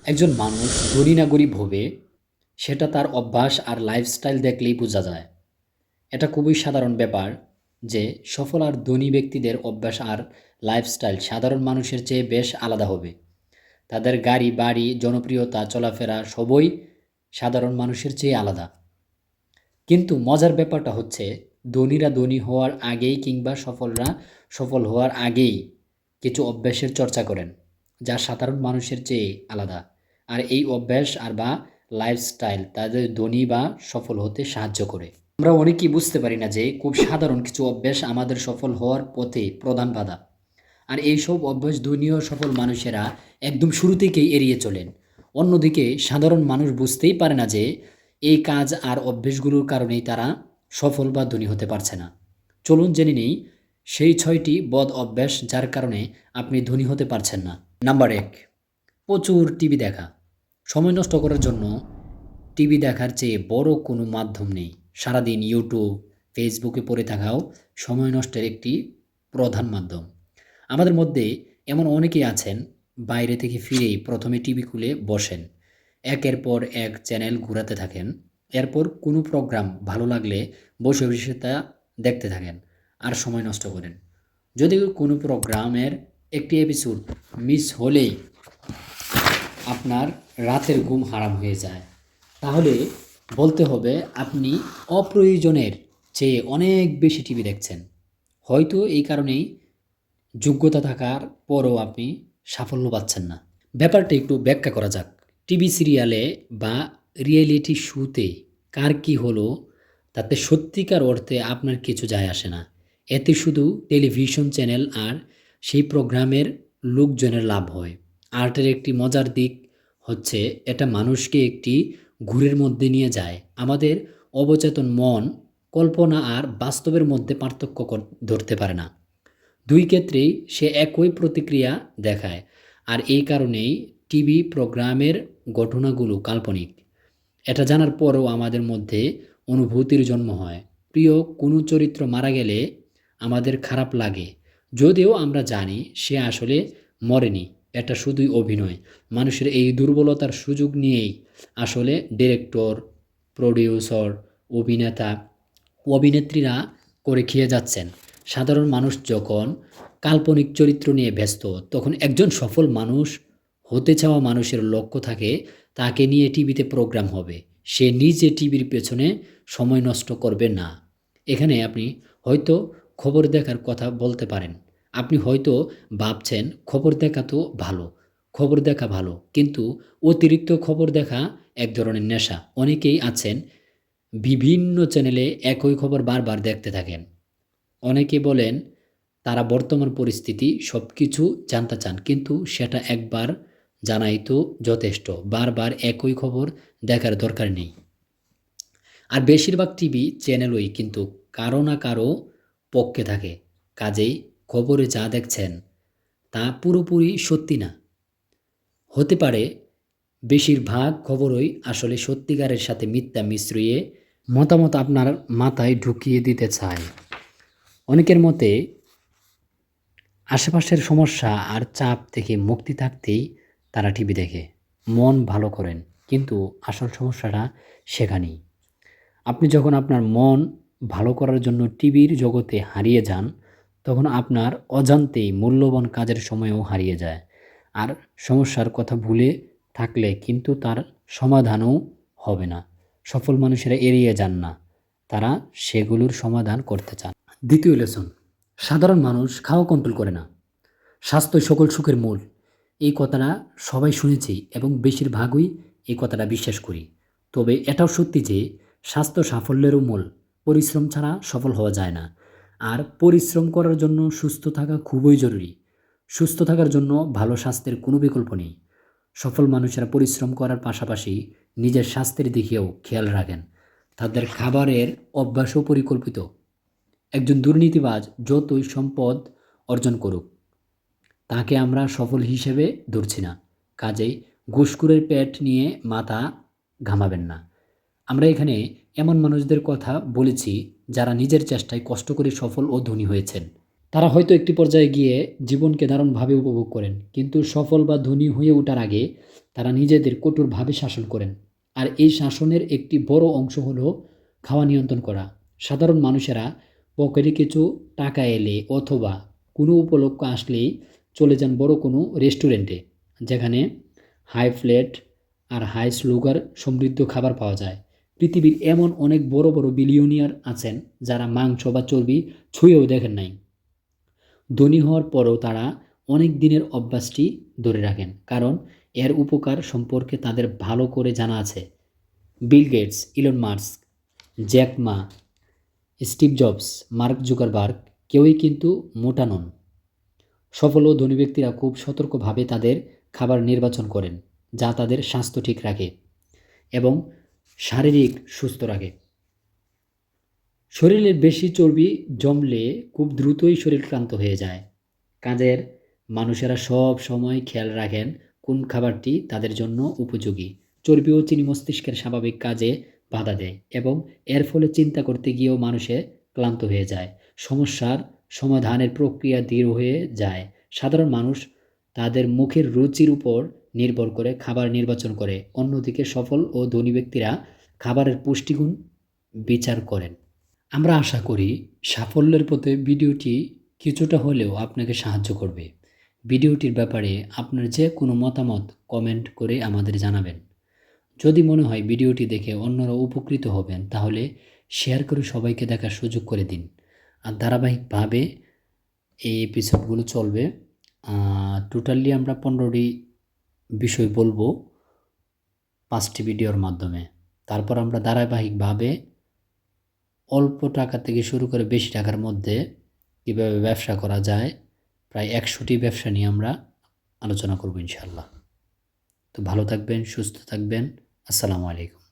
একজন মানুষ ধনী না গরিব হবে সেটা তার অভ্যাস আর লাইফস্টাইল দেখলেই বোঝা যায়। এটা খুবই সাধারণ ব্যাপার যে সফল আর ধনী ব্যক্তিদের অভ্যাস আর লাইফস্টাইল সাধারণ মানুষের চেয়ে বেশ আলাদা হবে। তাদের গাড়ি বাড়ি জনপ্রিয়তা চলাফেরা সবই সাধারণ মানুষের চেয়ে আলাদা। কিন্তু মজার ব্যাপারটা হচ্ছে ধনীরা ধনী হওয়ার আগেই কিংবা সফলরা সফল হওয়ার আগেই কিছু অভ্যাসের চর্চা করেন যা সাধারণ মানুষের চেয়ে আলাদা। আর এই অভ্যাস আর বা লাইফস্টাইল তাদের ধনী বা সফল হতে সাহায্য করে। আমরা অনেকেই বুঝতে পারি না যে খুব সাধারণ কিছু অভ্যাস আমাদের সফল হওয়ার পথে প্রধান বাধা। আর এইসব অভ্যাস ধনী ও সফল মানুষেরা একদম শুরু থেকেই এড়িয়ে চলেন। অন্যদিকে সাধারণ মানুষ বুঝতেই পারে না যে এই কাজ আর অভ্যেসগুলোর কারণেই তারা সফল বা ধনী হতে পারছে না। চলুন জেনে নেই সেই 6টি বদ অভ্যাস যার কারণে আপনি ধনী হতে পারছেন না। নাম্বার 1, প্রচুর টিভি দেখা। সময় নষ্ট করার জন্য টিভি দেখার চেয়ে বড় কোনো মাধ্যম নেই। সারাদিন ইউটিউব ফেসবুকে পড়ে থাকাও সময় নষ্টের একটি প্রধান মাধ্যম। আমাদের মধ্যে এমন অনেকেই আছেন বাইরে থেকে ফিরেই প্রথমে টিভি খুলে বসেন, একের পর এক চ্যানেল ঘোরাতে থাকেন, এরপর কোনো প্রোগ্রাম ভালো লাগলে বসে বসে তা দেখতে থাকেন আর সময় নষ্ট করেন। যদি কোনো প্রোগ্রামের একটি এপিসোড মিস হলেই আপনার রাতের ঘুম হারাম হয়ে যায়, তাহলে বলতে হবে আপনি অপ্রয়োজনের চেয়ে অনেক বেশি টিভি দেখছেন। হয়তো এই কারণেই যোগ্যতা থাকার পরও আপনি সাফল্য পাচ্ছেন না। ব্যাপারটা একটু ব্যাখ্যা করা যাক। টিভি সিরিয়ালে বা রিয়েলিটি শোতে কার কী হলো তাতে সত্যিকার অর্থে আপনার কিছু যায় আসে না। এতে শুধু টেলিভিশন চ্যানেল আর সেই প্রোগ্রামের লোকজনের লাভ হয়। আর্টের একটি মজার দিক হচ্ছে এটা মানুষকে একটি ঘুরের মধ্যে নিয়ে যায়। আমাদের অবচেতন মন কল্পনা আর বাস্তবের মধ্যে পার্থক্য ধরতে পারে না। দুই ক্ষেত্রেই সে একই প্রতিক্রিয়া দেখায়। আর এই কারণেই টিভি প্রোগ্রামের ঘটনাগুলো কাল্পনিক। এটা জানার পরও আমাদের মধ্যে অনুভূতির জন্ম হয়। প্রিয় কোনো চরিত্র মারা গেলে আমাদের খারাপ লাগে, যদিও আমরা জানি সে আসলে মরেনি, এটা শুধুই অভিনয়। মানুষের এই দুর্বলতার সুযোগ নিয়েই আসলে ডিরেক্টর, প্রডিউসার, অভিনেতা, অভিনেত্রীরা করে খেয়ে যাচ্ছেন। সাধারণ মানুষ যখন কাল্পনিক চরিত্র নিয়ে ব্যস্ত, তখন একজন সফল মানুষ হতে চাওয়া মানুষের লক্ষ্য থাকে তাকে নিয়ে টিভিতে প্রোগ্রাম হবে। সে নিজে টিভির পেছনে সময় নষ্ট করবে না। এখানে আপনি হয়তো খবর দেখার কথা বলতে পারেন। আপনি হয়তো ভাবছেন খবর দেখা তো ভালো, খবর দেখা ভালো, কিন্তু অতিরিক্ত খবর দেখা এক ধরনের নেশা। অনেকেই আছেন বিভিন্ন চ্যানেলে একই খবর বারবার দেখতে থাকেন। অনেকে বলেন তারা বর্তমান পরিস্থিতি সব কিছু জানতে চান, কিন্তু সেটা একবার জানাই তো যথেষ্ট। বারবার একই খবর দেখার দরকার নেই। আর বেশিরভাগ টিভি চ্যানেলই কিন্তু কারো না কারো পক্ষে থাকে। কাজেই খবরে যা দেখছেন তা পুরোপুরি সত্যি না। হতে পারে বেশিরভাগ খবরই আসলে সত্যিকারের সাথে মিথ্যা মিশ্রিয়ে মতামত আপনার মাথায় ঢুকিয়ে দিতে চায়। অনেকের মতে আশেপাশের সমস্যা আর চাপ থেকে মুক্তি থাকতেই তারা টিভি দেখে, মন ভালো করেন। কিন্তু আসল সমস্যাটা সেখানেই। আপনি যখন আপনার মন ভালো করার জন্য টিভির জগতে হারিয়ে যান, তখন আপনার অজান্তেই মূল্যবান কাজের সময়ও হারিয়ে যায়। আর সমস্যার কথা ভুলে থাকলে কিন্তু তার সমাধানও হবে না। সফল মানুষেরা এড়িয়ে যান না, তারা সেগুলোর সমাধান করতে চান। দ্বিতীয় লেসন, সাধারণ মানুষ খাওয়া কন্ট্রোল করে না, স্বাস্থ্যই সকল সুখের মূল। এই কথাটা সবাই শুনেছি এবং বেশিরভাগই এই কথাটা বিশ্বাস করি। তবে এটাও সত্যি যে স্বাস্থ্য সাফল্যেরও মূল। পরিশ্রম ছাড়া সফল হওয়া যায় না। আর পরিশ্রম করার জন্য সুস্থ থাকা খুবই জরুরি। সুস্থ থাকার জন্য ভালো স্বাস্থ্যের কোনো বিকল্প নেই। সফল মানুষেরা পরিশ্রম করার পাশাপাশি নিজের স্বাস্থ্যের দিকেও খেয়াল রাখেন। তাদের খাবারের অভ্যাসও পরিকল্পিত। একজন দুর্নীতিবাজ যতই সম্পদ অর্জন করুক, তাকে আমরা সফল হিসেবে ধরছি না। কাজেই ঘুষখোরের পেট নিয়ে মাথা ঘামাবেন না। আমরা এখানে এমন মানুষদের কথা বলেছি যারা নিজের চেষ্টায় কষ্ট করে সফল ও ধনী হয়েছেন। তারা হয়তো একটি পর্যায়ে গিয়ে জীবনকে দারুণভাবে উপভোগ করেন, কিন্তু সফল বা ধনী হয়ে ওঠার আগে তারা নিজেদের কঠোরভাবে শাসন করেন। আর এই শাসনের একটি বড় অংশ হলো খাওয়া নিয়ন্ত্রণ করা। সাধারণ মানুষেরা পকেটে কিছু টাকা এলে অথবা কোনো উপলক্ষ আসলেই চলে যান বড় কোনো রেস্টুরেন্টে, যেখানে হাই ফ্লেট আর হাই সুগার সমৃদ্ধ খাবার পাওয়া যায়। পৃথিবীর এমন অনেক বড় বড় বিলিয়নিয়ার আছেন যারা মাংস বা চর্বি ছুঁয়েও দেখেন নাই। ধনী হওয়ার পরও তারা অনেক দিনের অভ্যাসটি ধরে রাখেন, কারণ এর উপকার সম্পর্কে তাদের ভালো করে জানা আছে। Bill Gates, Elon Musk, Jack Ma, Steve Jobs, Mark Zuckerberg কেউই কিন্তু মোটা নন। সফল ও ধনী ব্যক্তিরা খুব সতর্কভাবে তাদের খাবার নির্বাচন করেন, যা তাদের স্বাস্থ্য ঠিক রাখে এবং শারীরিক সুস্থ রাখে। শরীরের বেশি চর্বি জমলে খুব দ্রুতই শরীর ক্লান্ত হয়ে যায়। কাজের মানুষেরা সব সময় খেয়াল রাখেন কোন খাবারটি তাদের জন্য উপযোগী। চর্বি ও চিনি মস্তিষ্কের স্বাভাবিক কাজে বাধা দেয় এবং এর ফলে চিন্তা করতে গিয়েও মানুষে ক্লান্ত হয়ে যায়। সমস্যার সমাধানের প্রক্রিয়া দৃঢ় হয়ে যায়। সাধারণ মানুষ তাদের মুখের রুচির উপর নির্ভর করে খাবার নির্বাচন করে, অন্যদিকে সফল ও ধনী ব্যক্তিরা খাবারের পুষ্টিগুণ বিচার করেন। আমরা আশা করি সাফল্যের পথে ভিডিওটি কিছুটা হলেও আপনাকে সাহায্য করবে। ভিডিওটির ব্যাপারে আপনার যে কোনো মতামত কমেন্ট করে আমাদের জানাবেন। যদি মনে হয় ভিডিওটি দেখে অন্যরা উপকৃত হবেন, তাহলে শেয়ার করে সবাইকে দেখার সুযোগ করে দিন। আর ধারাবাহিকভাবে এই এপিসোডগুলো চলবে। টোটালি আমরা 15টি বিষয় বলবো 5টি ভিডিওর মাধ্যমে। তারপর আমরা ধারাবাহিকভাবে অল্প টাকা থেকে শুরু করে বেশি টাকার মধ্যে কীভাবে ব্যবসা করা যায়, প্রায় 100টি ব্যবসা নিয়ে আমরা আলোচনা করব ইনশাআল্লাহ। তো ভালো থাকবেন, সুস্থ থাকবেন। আসসালামু আলাইকুম।